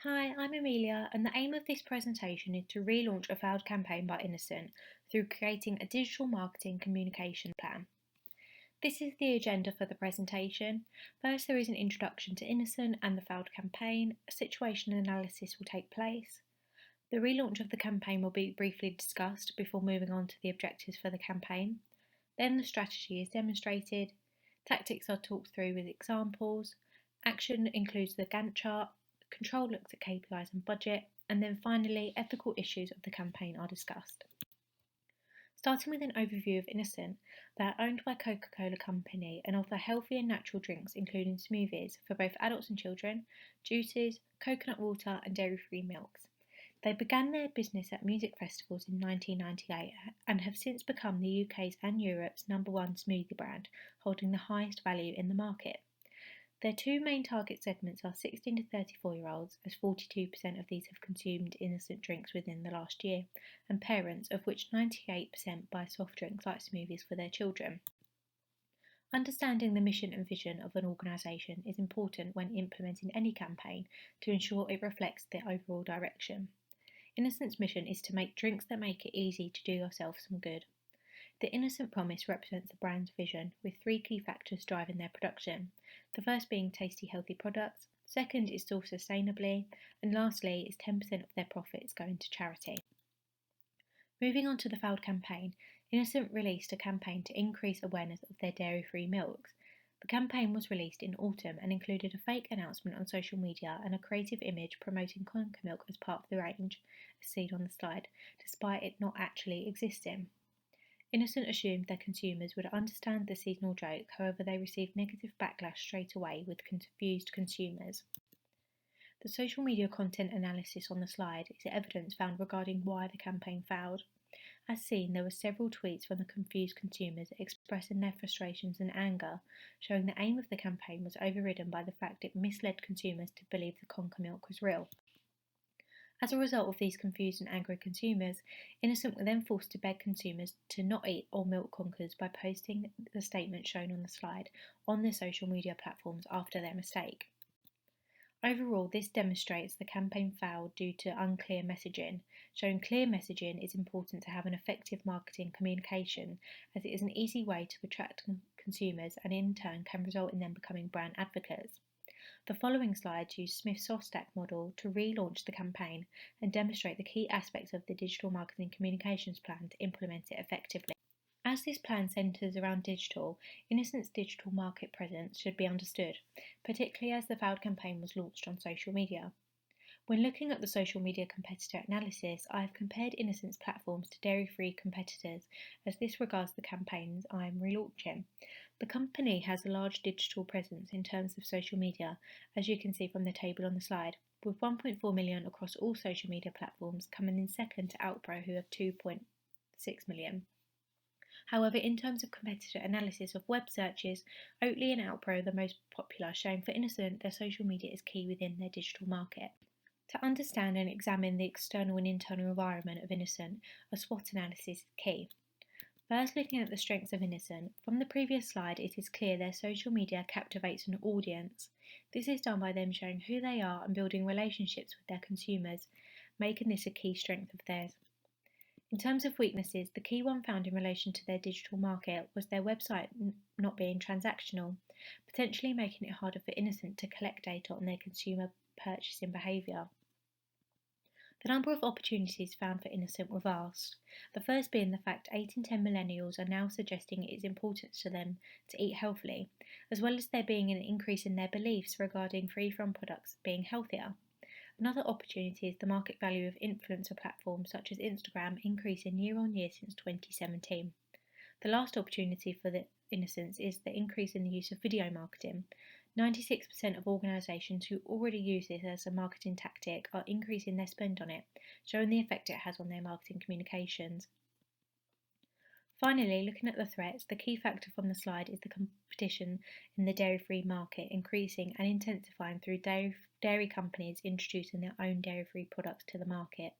Hi, I'm Amelia, and the aim of this presentation is to relaunch a failed campaign by Innocent through creating a digital marketing communication plan. This is the agenda for the presentation. First, there is an introduction to Innocent and the failed campaign. A situation analysis will take place. The relaunch of the campaign will be briefly discussed before moving on to the objectives for the campaign. Then the strategy is demonstrated. Tactics are talked through with examples. Action includes the Gantt chart. Control looks at KPIs and budget, and then finally, ethical issues of the campaign are discussed. Starting with an overview of Innocent, they are owned by Coca-Cola Company and offer healthy and natural drinks including smoothies for both adults and children, juices, coconut water and dairy-free milks. They began their business at music festivals in 1998 and have since become the UK's and Europe's #1 smoothie brand, holding the highest value in the market. Their two main target segments are 16 to 34-year-olds, as 42% of these have consumed Innocent drinks within the last year, and parents, of which 98% buy soft drinks like smoothies for their children. Understanding the mission and vision of an organisation is important when implementing any campaign to ensure it reflects the overall direction. Innocent's mission is to make drinks that make it easy to do yourself some good. The Innocent promise represents the brand's vision, with three key factors driving their production. The first being tasty, healthy products, second is sourced sustainably, and lastly is 10% of their profits going to charity. Moving on to the failed campaign, Innocent released a campaign to increase awareness of their dairy-free milks. The campaign was released in autumn and included a fake announcement on social media and a creative image promoting Conker milk as part of the range, as seen on the slide, despite it not actually existing. Innocent assumed their consumers would understand the seasonal joke, however they received negative backlash straight away with confused consumers. The social media content analysis on the slide is evidence found regarding why the campaign failed. As seen, there were several tweets from the confused consumers expressing their frustrations and anger, showing the aim of the campaign was overridden by the fact it misled consumers to believe the Conker milk was real. As a result of these confused and angry consumers, Innocent were then forced to beg consumers to not eat or milk Conkers by posting the statement shown on the slide on their social media platforms after their mistake. Overall, this demonstrates the campaign failed due to unclear messaging. Showing clear messaging is important to have an effective marketing communication, as it is an easy way to attract consumers and in turn can result in them becoming brand advocates. The following slides use Smith's soft stack model to relaunch the campaign and demonstrate the key aspects of the digital marketing communications plan to implement it effectively. As this plan centres around digital, Innocent's digital market presence should be understood, particularly as the failed campaign was launched on social media. When looking at the social media competitor analysis, I have compared Innocent's platforms to dairy-free competitors, as this regards the campaigns I am relaunching. The company has a large digital presence in terms of social media, as you can see from the table on the slide, with 1.4 million across all social media platforms, coming in second to Outpro, who have 2.6 million. However, in terms of competitor analysis of web searches, Oatly and Outpro are the most popular, showing for Innocent their social media is key within their digital market. To understand and examine the external and internal environment of Innocent, a SWOT analysis is key. First, looking at the strengths of Innocent, from the previous slide it is clear their social media captivates an audience. This is done by them showing who they are and building relationships with their consumers, making this a key strength of theirs. In terms of weaknesses, the key one found in relation to their digital market was their website not being transactional, potentially making it harder for Innocent to collect data on their consumer purchasing behaviour. The number of opportunities found for Innocent were vast, the first being the fact 8 in 10 millennials are now suggesting it is important to them to eat healthily, as well as there being an increase in their beliefs regarding free-from products being healthier. Another opportunity is the market value of influencer platforms such as Instagram increasing year on year since 2017. The last opportunity for the Innocents is the increase in the use of video marketing. 96% of organisations who already use this as a marketing tactic are increasing their spend on it, showing the effect it has on their marketing communications. Finally, looking at the threats, the key factor from the slide is the competition in the dairy-free market increasing and intensifying through dairy companies introducing their own dairy-free products to the market.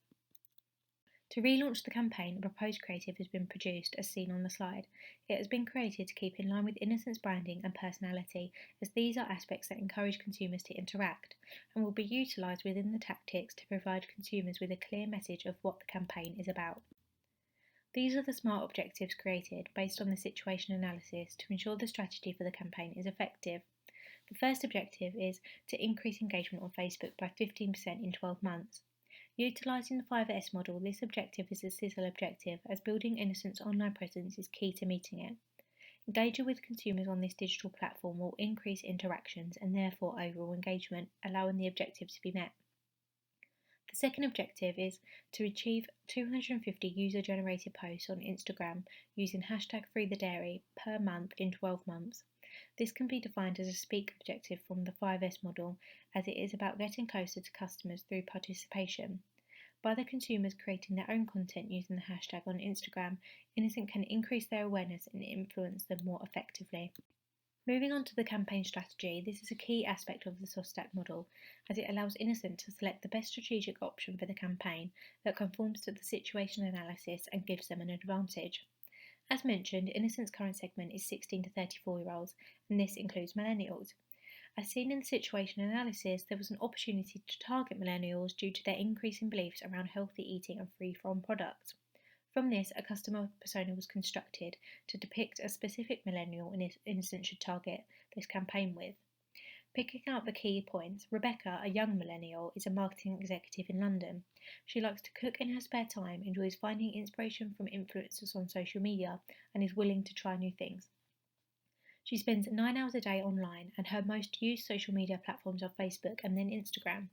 To relaunch the campaign, a proposed creative has been produced as seen on the slide. It has been created to keep in line with Innocent's branding and personality, as these are aspects that encourage consumers to interact, and will be utilised within the tactics to provide consumers with a clear message of what the campaign is about. These are the SMART objectives created based on the situation analysis to ensure the strategy for the campaign is effective. The first objective is to increase engagement on Facebook by 15% in 12 months. Utilising the 5S model, this objective is a sizzle objective, as building Innocent's online presence is key to meeting it. Engaging with consumers on this digital platform will increase interactions and therefore overall engagement, allowing the objective to be met. The second objective is to achieve 250 user-generated posts on Instagram using #FreeTheDairy per month in 12 months. This can be defined as a speak objective from the 5S model, as it is about getting closer to customers through participation. By the consumers creating their own content using the hashtag on Instagram, Innocent can increase their awareness and influence them more effectively. Moving on to the campaign strategy, this is a key aspect of the SOSTAC model, as it allows Innocent to select the best strategic option for the campaign that conforms to the situation analysis and gives them an advantage. As mentioned, Innocent's current segment is 16 to 34-year-olds, and this includes millennials. As seen in the situation analysis, there was an opportunity to target millennials due to their increasing beliefs around healthy eating and free-from products. From this, a customer persona was constructed to depict a specific millennial Innocent should target this campaign with. Picking out the key points, Rebecca, a young millennial, is a marketing executive in London. She likes to cook in her spare time, enjoys finding inspiration from influencers on social media, and is willing to try new things. She spends 9 hours a day online, and her most used social media platforms are Facebook and then Instagram.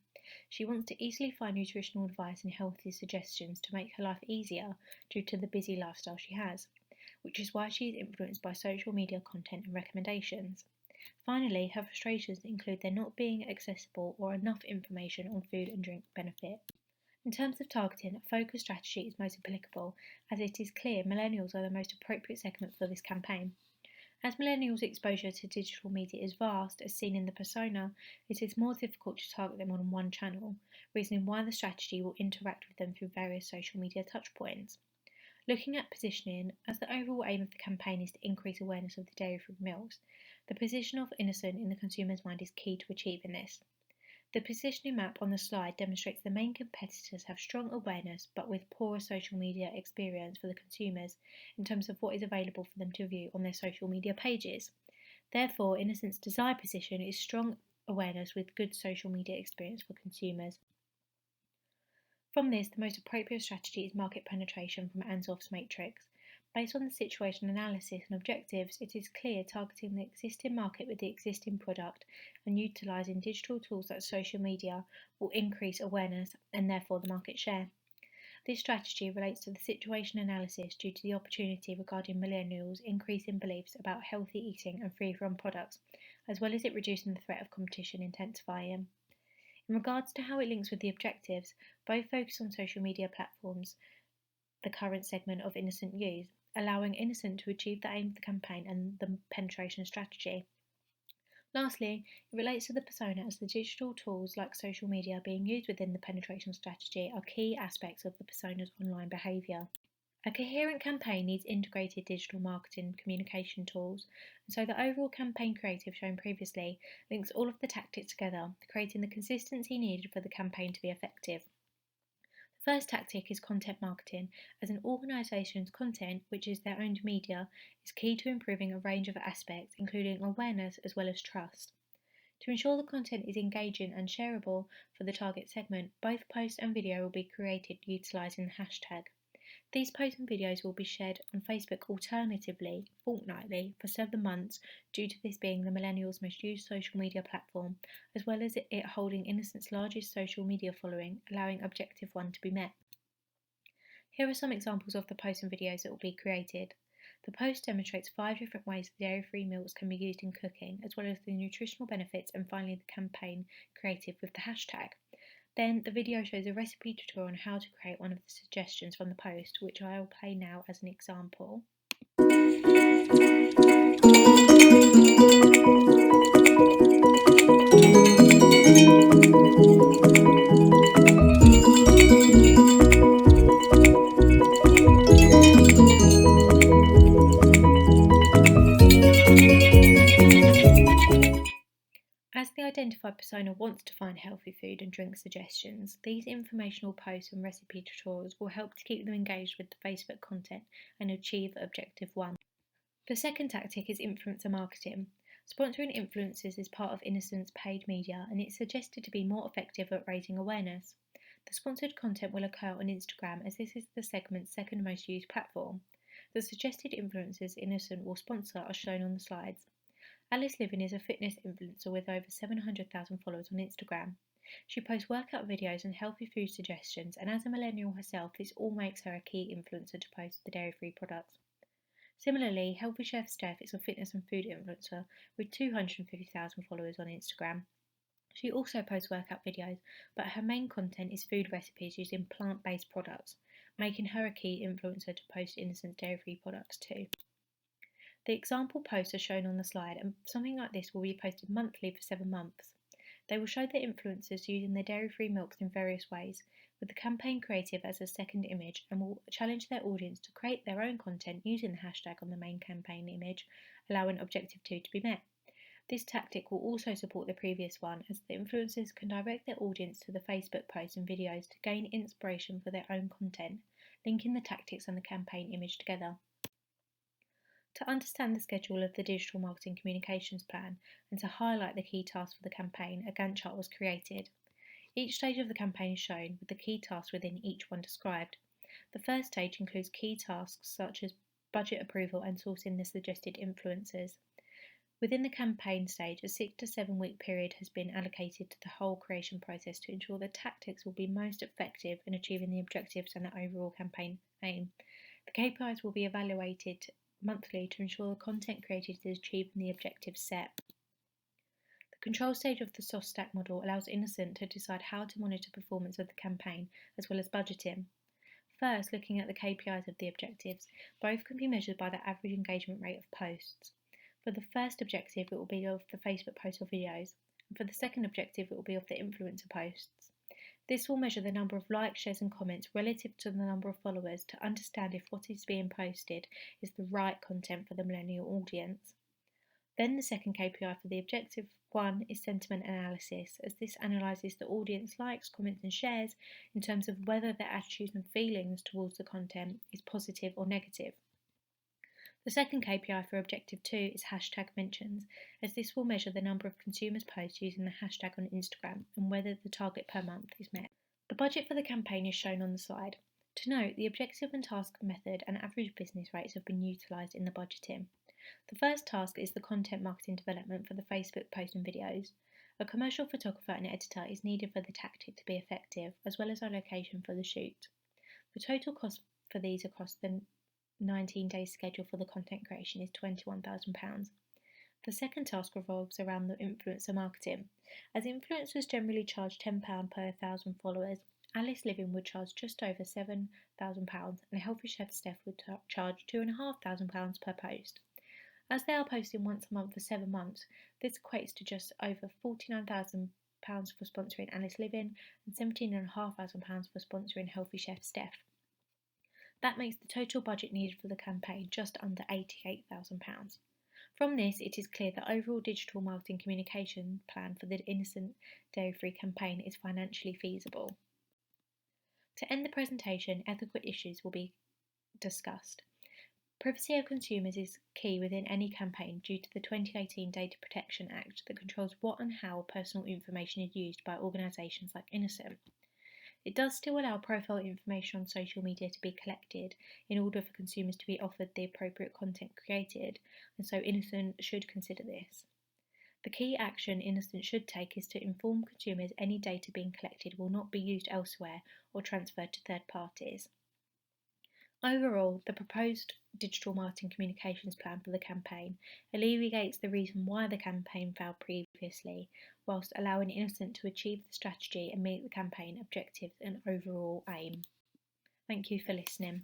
She wants to easily find nutritional advice and healthy suggestions to make her life easier due to the busy lifestyle she has, which is why she is influenced by social media content and recommendations. Finally, her frustrations include there not being accessible or enough information on food and drink benefit. In terms of targeting, a focus strategy is most applicable, as it is clear millennials are the most appropriate segment for this campaign. As millennials' exposure to digital media is vast, as seen in the persona, it is more difficult to target them on one channel, reasoning why the strategy will interact with them through various social media touchpoints. Looking at positioning, as the overall aim of the campaign is to increase awareness of the dairy-free milks, the position of Innocent in the consumer's mind is key to achieving this. The positioning map on the slide demonstrates the main competitors have strong awareness but with poorer social media experience for the consumers in terms of what is available for them to view on their social media pages. Therefore, Innocent's desired position is strong awareness with good social media experience for consumers. From this, the most appropriate strategy is market penetration from Ansdorf's matrix. Based on the situation analysis and objectives, it is clear targeting the existing market with the existing product and utilising digital tools like social media will increase awareness and therefore the market share. This strategy relates to the situation analysis due to the opportunity regarding millennials' increasing beliefs about healthy eating and free-from products, as well as it reducing the threat of competition intensifying. In regards to how it links with the objectives, both focus on social media platforms, the current segment of Innocent use, allowing Innocent to achieve the aim of the campaign and the penetration strategy. Lastly, it relates to the persona, as the digital tools like social media being used within the penetration strategy are key aspects of the persona's online behaviour. A coherent campaign needs integrated digital marketing communication tools, and so the overall campaign creative shown previously links all of the tactics together, creating the consistency needed for the campaign to be effective. The first tactic is content marketing, as an organisation's content, which is their owned media, is key to improving a range of aspects, including awareness as well as trust. To ensure the content is engaging and shareable for the target segment, both post and video will be created utilising the hashtag. These posts and videos will be shared on Facebook alternatively fortnightly for 7 months, due to this being the millennials' most used social media platform, as well as it holding Innocent's largest social media following, allowing Objective 1 to be met. Here are some examples of the posts and videos that will be created. The post demonstrates 5 different ways dairy-free milks can be used in cooking, as well as the nutritional benefits, and finally the campaign creative with the hashtag. Then the video shows a recipe tutorial on how to create one of the suggestions from the post, which I will play now as an example. owner wants to find healthy food and drink suggestions, these informational posts and recipe tutorials will help to keep them engaged with the Facebook content and achieve Objective 1. The second tactic is influencer marketing. Sponsoring influencers is part of Innocent's paid media, and it's suggested to be more effective at raising awareness. The sponsored content will occur on Instagram, as this is the segment's second most used platform. The suggested influencers Innocent will sponsor are shown on the slides. Alice Living is a fitness influencer with over 700,000 followers on Instagram. She posts workout videos and healthy food suggestions, and as a millennial herself, this all makes her a key influencer to post the dairy-free products. Similarly, Healthy Chef Steph is a fitness and food influencer with 250,000 followers on Instagram. She also posts workout videos, but her main content is food recipes using plant-based products, making her a key influencer to post Innocent dairy-free products too. The example posts are shown on the slide, and something like this will be posted monthly for 7 months. They will show the influencers using their dairy-free milks in various ways, with the campaign creative as a second image, and will challenge their audience to create their own content using the hashtag on the main campaign image, allowing Objective 2 to be met. This tactic will also support the previous one, as the influencers can direct their audience to the Facebook posts and videos to gain inspiration for their own content, linking the tactics and the campaign image together. To understand the schedule of the digital marketing communications plan and to highlight the key tasks for the campaign, a Gantt chart was created. Each stage of the campaign is shown, with the key tasks within each one described. The first stage includes key tasks such as budget approval and sourcing the suggested influencers. Within the campaign stage, a 6 to 7 week period has been allocated to the whole creation process to ensure the tactics will be most effective in achieving the objectives and the overall campaign aim. The KPIs will be evaluated monthly to ensure the content created is achieving the objectives set. The control stage of the soft stack model allows Innocent to decide how to monitor performance of the campaign, as well as budgeting. First, looking at the KPIs of the objectives, both can be measured by the average engagement rate of posts. For the first objective, it will be of the Facebook posts or videos, and for the second objective, it will be of the influencer posts. This will measure the number of likes, shares and comments relative to the number of followers to understand if what is being posted is the right content for the millennial audience. Then the second KPI for the Objective 1 is sentiment analysis, as this analyses the audience likes, comments and shares in terms of whether their attitudes and feelings towards the content is positive or negative. The second KPI for Objective 2 is hashtag mentions, as this will measure the number of consumers posts using the hashtag on Instagram and whether the target per month is met. The budget for the campaign is shown on the slide. To note, the objective and task method and average business rates have been utilised in the budgeting. The first task is the content marketing development for the Facebook posts and videos. A commercial photographer and editor is needed for the tactic to be effective, as well as a location for the shoot. The total cost for these across the 19-day schedule for the content creation is £21,000. The second task revolves around the influencer marketing. As influencers generally charge £10 per 1,000 followers, Alice Living would charge just over £7,000 and Healthy Chef Steph would charge £2,500 per post. As they are posting once a month for 7 months, this equates to just over £49,000 for sponsoring Alice Living and £17,500 for sponsoring Healthy Chef Steph. That makes the total budget needed for the campaign just under £88,000. From this, it is clear the overall digital marketing communication plan for the Innocent Dairy-Free campaign is financially feasible. To end the presentation, ethical issues will be discussed. Privacy of consumers is key within any campaign due to the 2018 Data Protection Act that controls what and how personal information is used by organisations like Innocent. It does still allow profile information on social media to be collected in order for consumers to be offered the appropriate content created, and so Innocent should consider this. The key action Innocent should take is to inform consumers any data being collected will not be used elsewhere or transferred to third parties. Overall, the proposed digital marketing communications plan for the campaign alleviates the reason why the campaign failed previously, whilst allowing Innocent to achieve the strategy and meet the campaign objectives and overall aim. Thank you for listening.